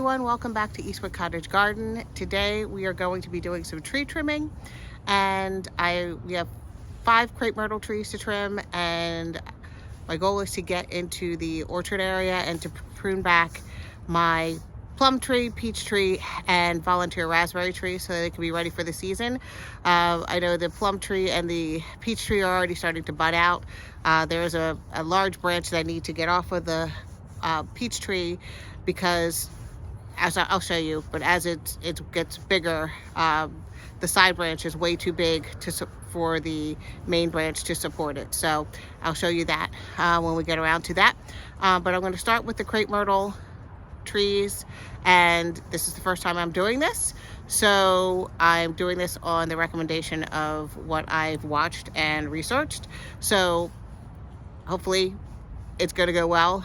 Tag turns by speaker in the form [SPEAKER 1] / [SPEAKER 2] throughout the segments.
[SPEAKER 1] everyone, welcome back to Eastwick Cottage Garden. Today we are going to be doing some tree trimming, and we have 5 crepe myrtle trees to trim, and my goal is to get into the orchard area and to prune back my plum tree, peach tree, and volunteer raspberry tree so they can be ready for the season. I know the plum tree and the peach tree are already starting to bud out. There is a large branch that I need to get off of the peach tree because, as I'll show you, but as it gets bigger, the side branch is way too big for the main branch to support it. So I'll show you that when we get around to that. But I'm going to start with the crepe myrtle trees, and this is the first time I'm doing this, so I'm doing this on the recommendation of what I've watched and researched. So hopefully it's going to go well.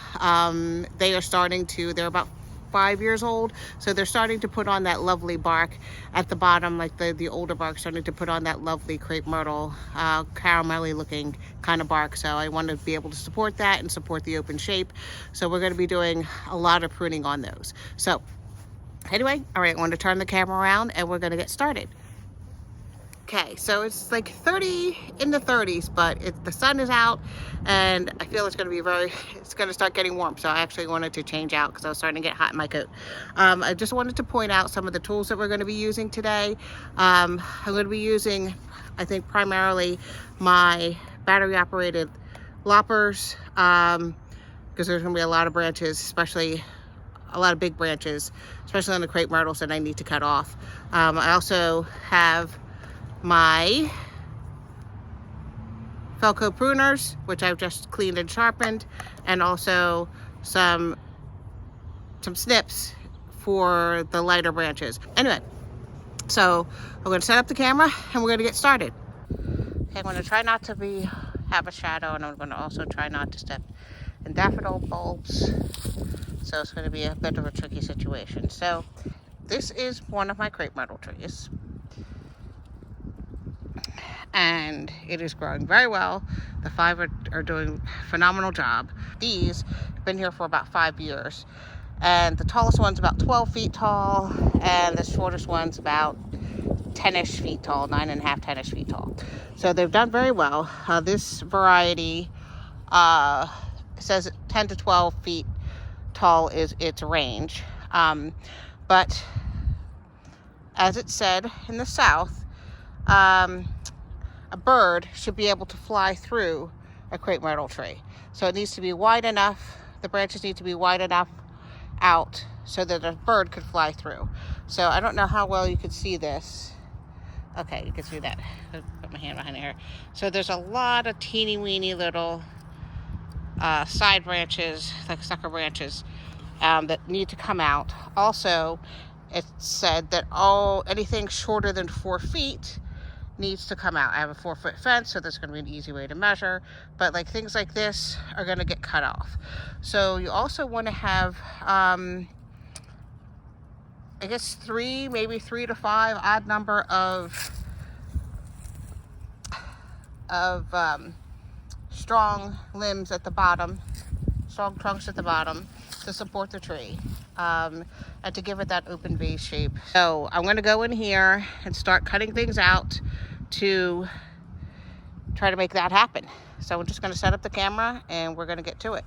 [SPEAKER 1] They're about 5 years old, so they're starting to put on that lovely bark at the bottom, like the older bark starting to put on that lovely crepe myrtle, caramelly looking kind of bark. So I want to be able to support that and support the open shape. So we're going to be doing a lot of pruning on those. So anyway, all right, I want to turn the camera around and we're going to get started. Okay, so it's like 30 in the 30s, but the sun is out, and I feel it's going to be it's going to start getting warm. So I actually wanted to change out because I was starting to get hot in my coat. I just wanted to point out some of the tools that we're going to be using today. I'm going to be using, I think, primarily my battery operated loppers, because there's going to be a lot of branches, especially a lot of big branches, especially on the crepe myrtles that I need to cut off. I also have my Felco pruners, which I've just cleaned and sharpened, and also some snips for the lighter branches. Anyway, so we're going to set up the camera and we're going to get started. Okay, I'm going to try not to have a shadow, and I'm going to also try not to step in daffodil bulbs, so it's going to be a bit of a tricky situation. So this is one of my crepe myrtle trees, and it is growing very well. The 5 are doing a phenomenal job. These have been here for about 5 years, and the tallest one's about 12 feet tall, and the shortest one's about 10-ish feet tall, 9.5, 10-ish feet tall. So they've done very well. This variety says 10 to 12 feet tall is its range, but as it said in the South, a bird should be able to fly through a crepe myrtle tree. So it needs to be wide enough, the branches need to be wide enough out so that a bird could fly through. So I don't know how well you could see this. Okay, you can see that. I'll put my hand behind here. So there's a lot of teeny weeny little side branches, like sucker branches, that need to come out. Also, it said that anything shorter than 4 feet needs to come out. I have a 4-foot fence, so that's going to be an easy way to measure, but like things like this are going to get cut off. So you also want to have I guess maybe 3 to 5 odd number of strong limbs at the bottom, strong trunks at the bottom to support the tree, and to give it that open V shape. So I'm going to go in here and start cutting things out to try to make that happen. So we're just going to set up the camera and we're going to get to it.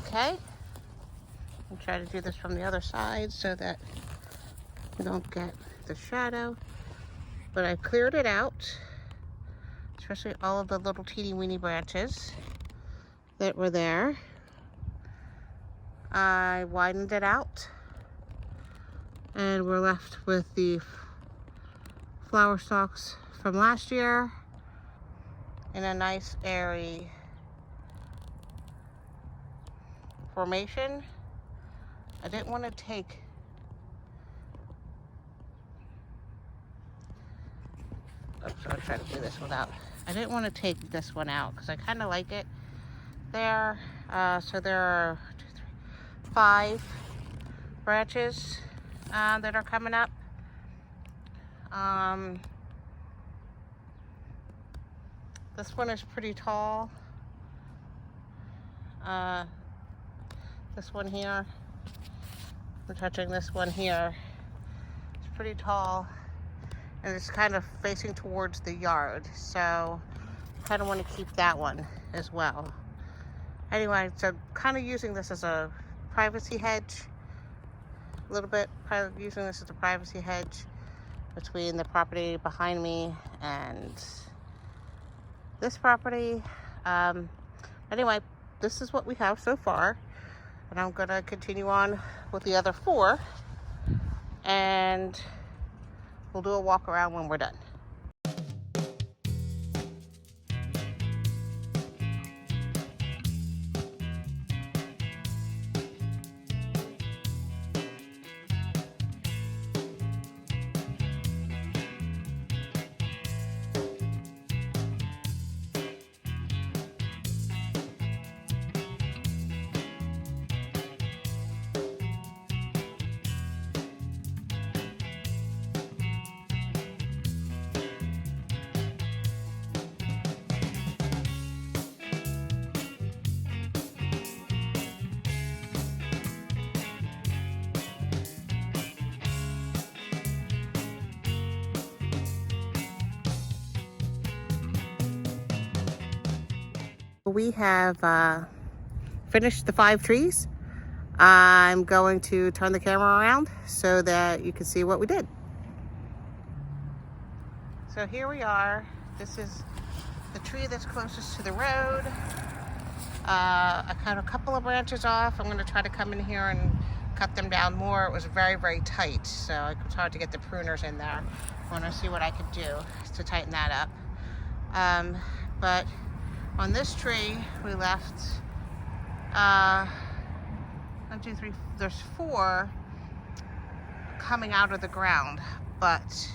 [SPEAKER 1] Okay, I'll try to do this from the other side so that we don't get the shadow. But I cleared it out, especially all of the little teeny weeny branches that were there. I widened it out, and we're left with the flower stalks from last year in a nice airy formation. I didn't want to take I'll try to do this without. I didn't want to take this one out because I kind of like it there. So there are 5 branches that are coming up. This one is pretty tall. This one here, I'm touching this one here. It's pretty tall, and it's kind of facing towards the yard, so I kind of want to keep that one as well. Anyway, so kind of using this as a privacy hedge, a little bit, using this as a privacy hedge between the property behind me and this property. Anyway, this is what we have so far, and I'm gonna continue on with the other 4, and we'll do a walk around when we're done. We have finished the 5 trees. I'm going to turn the camera around so that you can see what we did. So here we are. This is the tree that's closest to the road. I cut a couple of branches off. I'm going to try to come in here and cut them down more. It was very, very tight, so it was hard to get the pruners in there. I want to see what I could do to tighten that up. But on this tree, we left 1, 2, 3, there's 4 coming out of the ground, but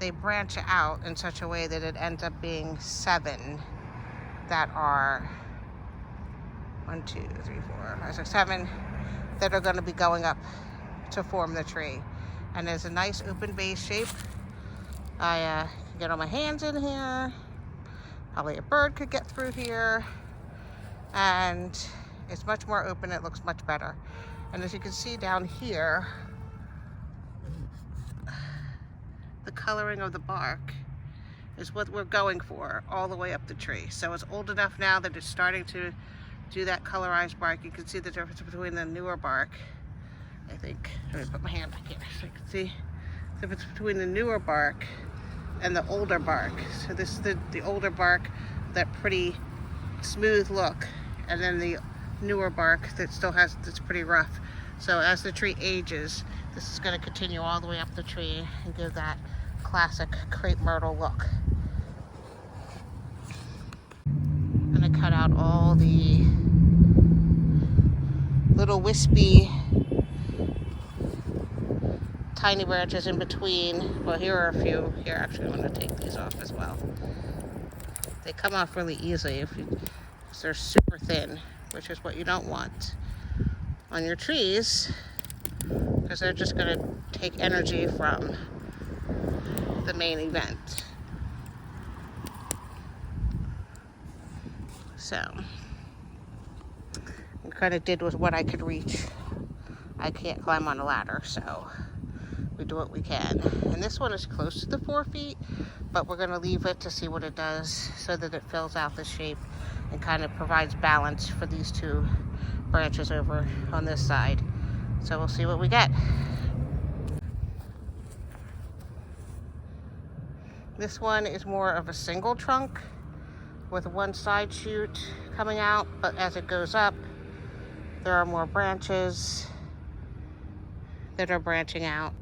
[SPEAKER 1] they branch out in such a way that it ends up being 7 that are 1, 2, 3, 4, 5, 6, 7 that are going to be going up to form the tree. And there's a nice open base shape. I can get all my hands in here. Probably a bird could get through here, and it's much more open. It looks much better. And as you can see down here, the coloring of the bark is what we're going for all the way up the tree. So it's old enough now that it's starting to do that colorized bark. You can see the difference between the newer bark, I think. Let me put my hand back here so you can see the difference between the newer bark and the older bark. So this is the older bark, that pretty smooth look, and then the newer bark that still has, that's pretty rough. So as the tree ages, this is going to continue all the way up the tree and give that classic crepe myrtle look. I'm going to cut out all the little wispy tiny branches in between. Well, here are a few. Here, actually, I'm going to take these off as well. They come off really easily if they're super thin, which is what you don't want on your trees, because they're just going to take energy from the main event. So I kind of did with what I could reach. I can't climb on a ladder, so we do what we can. And this one is close to the 4 feet, but we're going to leave it to see what it does so that it fills out the shape and kind of provides balance for these 2 branches over on this side. So we'll see what we get. This one is more of a single trunk with one side shoot coming out, but as it goes up, there are more branches that are branching out.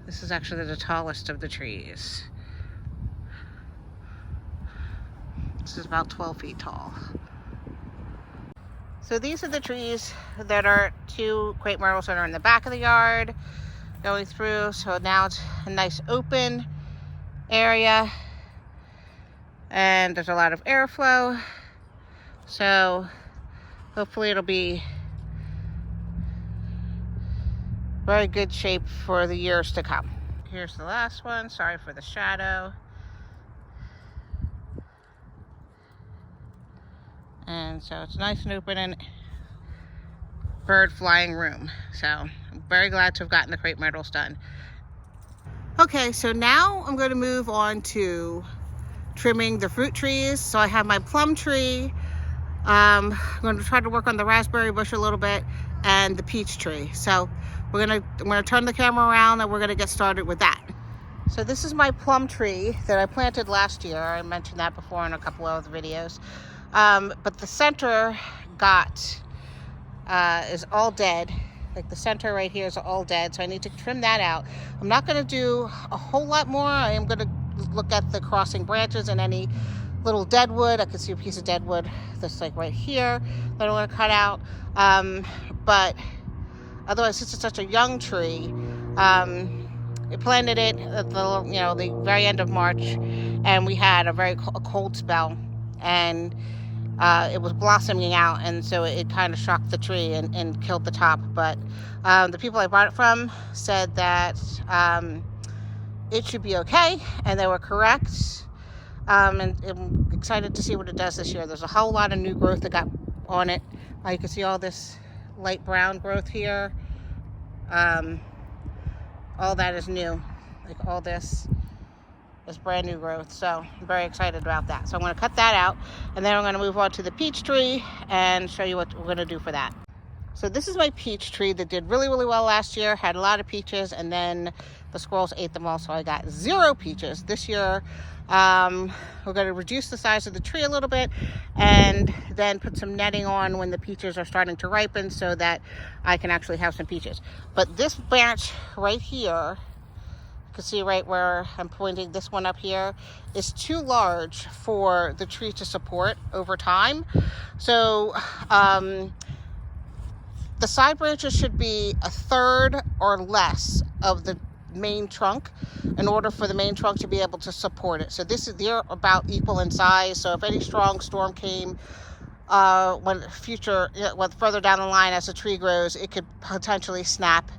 [SPEAKER 1] This is actually the tallest of the trees. This is about 12 feet tall. So these are the trees that are 2 crepe myrtles that are in the back of the yard going through. So now it's a nice open area and there's a lot of airflow. So hopefully it'll be very good shape for the years to come. Here's the last one. Sorry for the shadow. And so it's nice and open and bird flying room. So I'm very glad to have gotten the crepe myrtles done. Okay, so now I'm going to move on to trimming the fruit trees. So I have my plum tree. I'm going to try to work on the raspberry bush a little bit and the peach tree. So I'm going to turn the camera around and we're going to get started with that. So this is my plum tree that I planted last year. I mentioned that before in a couple of other videos. But the center is all dead. Like the center right here is all dead, so I need to trim that out. I'm not going to do a whole lot more. I am going to look at the crossing branches and any little dead wood. I can see a piece of dead wood that's like right here that I want to cut out. But otherwise, since it's such a young tree, I planted it at the very end of March, and we had a cold spell, and it was blossoming out, and so it kind of shocked the tree and killed the top. But the people I bought it from said that it should be okay, and they were correct. And I'm excited to see what it does this year. There's a whole lot of new growth that got on it. You can see all this light brown growth here. All that is new. Like all this is brand new growth. So I'm very excited about that. So I'm going to cut that out, and then I'm going to move on to the peach tree and show you what we're going to do for that. So this is my peach tree that did really, really well last year. Had a lot of peaches, and then the squirrels ate them all, so I got 0 peaches. This year, we're going to reduce the size of the tree a little bit and then put some netting on when the peaches are starting to ripen so that I can actually have some peaches. But this branch right here, you can see right where I'm pointing, this one up here, is too large for the tree to support over time. So the side branches should be 1/3 or less of the main trunk in order for the main trunk to be able to support it. So they're about equal in size. So if any strong storm came further down the line as the tree grows, it could potentially snap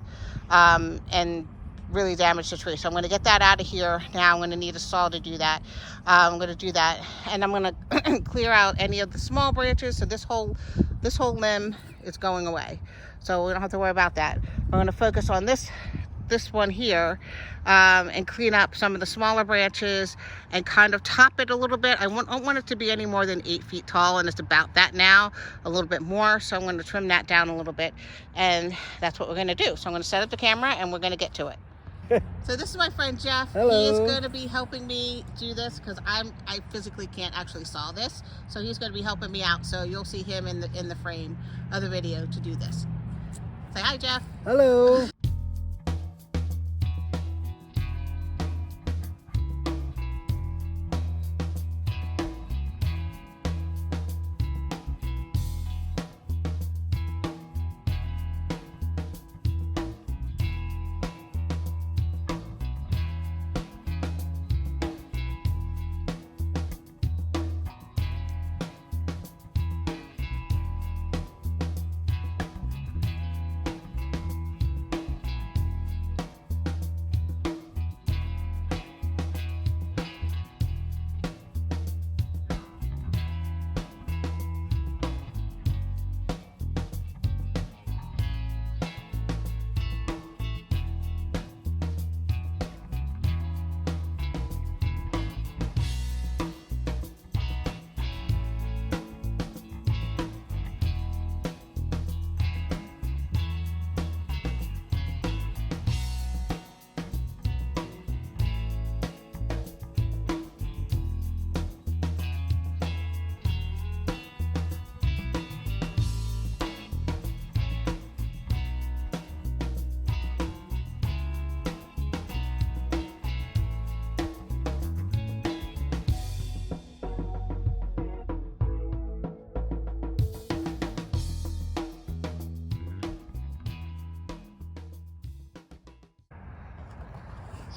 [SPEAKER 1] and really damage the tree. So I'm going to get that out of here now. I'm going to need a saw to do that. I'm going to do that, and I'm going to clear out any of the small branches. So this whole limb is going away, so we don't have to worry about that. I'm going to focus on this one here and clean up some of the smaller branches and kind of top it a little bit. I don't want it to be any more than 8 feet tall, and it's about that now, a little bit more. So I'm going to trim that down a little bit, and that's what we're going to do. So I'm going to set up the camera and we're going to get to it. So this is my friend Jeff.
[SPEAKER 2] Hello.
[SPEAKER 1] He is going to be helping me do this because I physically can't actually saw this. So he's going to be helping me out. So you'll see him in the frame of the video to do this. Say hi, Jeff.
[SPEAKER 2] Hello.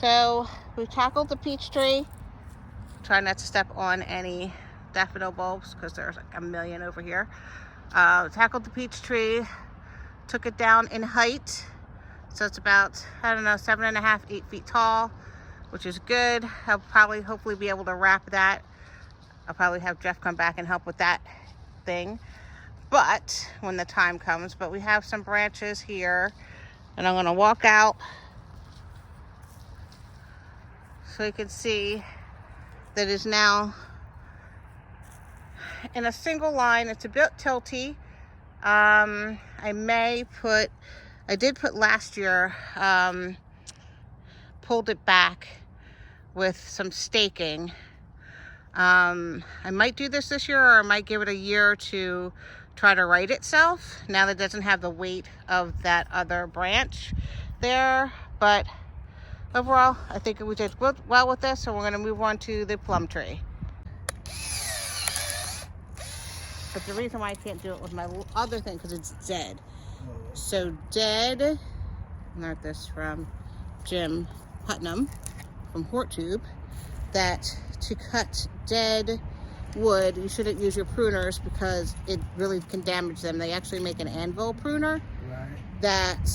[SPEAKER 1] So we tackled the peach tree. Try not to step on any daffodil bulbs because there's like a million over here. Tackled the peach tree, took it down in height. So it's about, I don't know, 7.5, 8 feet tall, which is good. I'll probably hopefully be able to wrap that. I'll probably have Jeff come back and help with that thing. But when the time comes, but we have some branches here, and I'm gonna walk out so you can see that is now in a single line. It's a bit tilty. I did put last year, pulled it back with some staking. I might do this year, or I might give it a year to try to right itself now that it doesn't have the weight of that other branch there. But overall, I think we did well with this, so we're going to move on to the plum tree. But the reason why I can't do it with my other thing, because it's dead. So dead, learned this from Jim Putnam from HortTube, that to cut dead wood, you shouldn't use your pruners because it really can damage them. They actually make an anvil pruner that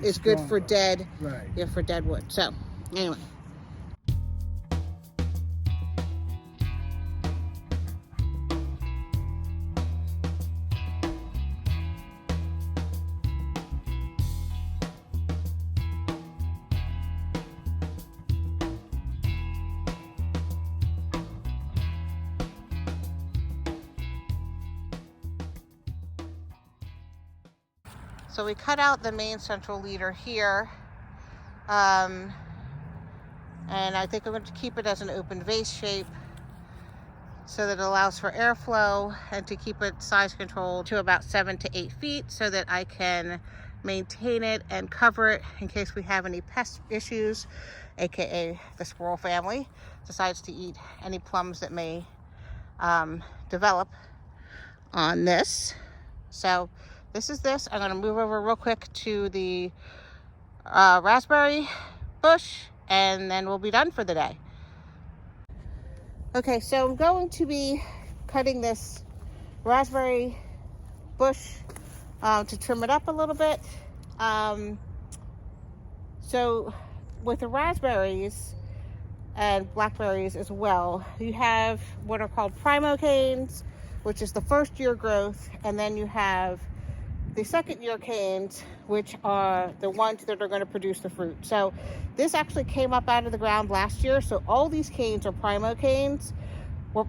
[SPEAKER 1] is good for dead, for dead wood. So anyway. So we cut out the main central leader here, and I think I'm going to keep it as an open vase shape so that it allows for airflow, and to keep it size controlled to about 7 to 8 feet so that I can maintain it and cover it in case we have any pest issues, aka the squirrel family decides to eat any plums that may develop on this. So this is this. I'm going to move over real quick to the raspberry bush, and then we'll be done for the day. Okay, so I'm going to be cutting this raspberry bush to trim it up a little bit. So with the raspberries and blackberries as well, you have what are called primo canes, which is the first year growth, and then you have the second year canes, which are the ones that are going to produce the fruit. So this actually came up out of the ground last year. So all these canes are primo canes, were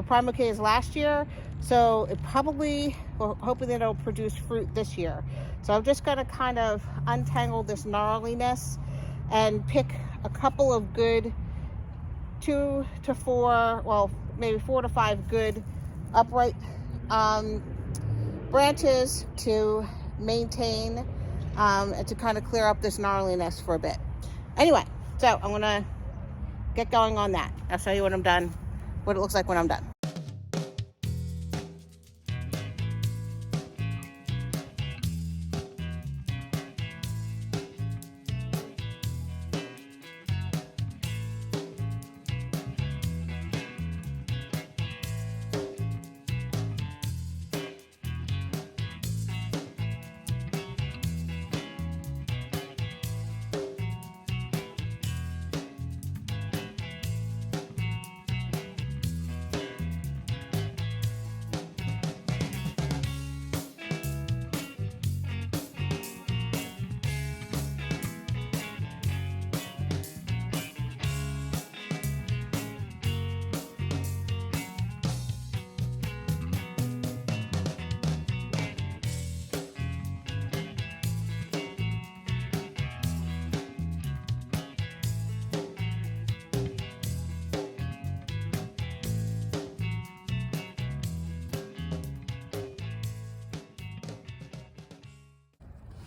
[SPEAKER 1] primo canes last year. So it probably, we're hoping that it'll produce fruit this year. So I'm just going to kind of untangle this gnarliness and pick a couple of good 2 to 4, well, maybe 4 to 5 good upright branches to maintain and to kind of clear up this gnarliness for a bit. Anyway, so I'm gonna get going on that. I'll show you when I'm done, what it looks like when I'm done.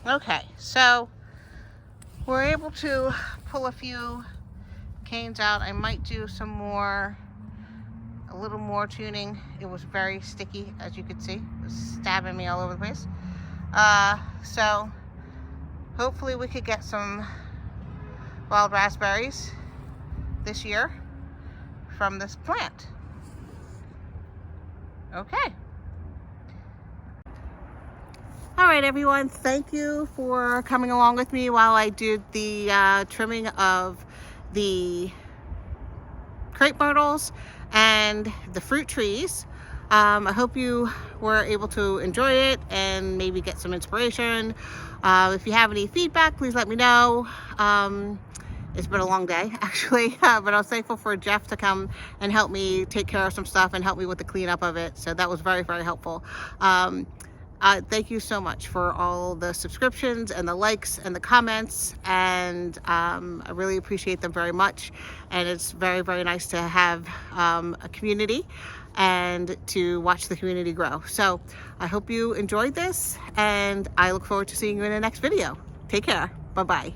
[SPEAKER 1] Okay, so we're able to pull a few canes out. I might do some more, a little more tuning. It was very sticky, as you could see. It was stabbing me all over the place. So hopefully we could get some, wild raspberries this year from this plant. Okay. All right, everyone, thank you for coming along with me while I did the trimming of the crepe myrtles and the fruit trees. I hope you were able to enjoy it and maybe get some inspiration. If you have any feedback, please let me know. It's been a long day, actually, but I was thankful for Jeff to come and help me take care of some stuff and help me with the cleanup of it. So that was very, very helpful. Thank you so much for all the subscriptions and the likes and the comments, and I really appreciate them very much. And it's very, very nice to have a community and to watch the community grow. So I hope you enjoyed this, and I look forward to seeing you in the next video. Take care. Bye-bye.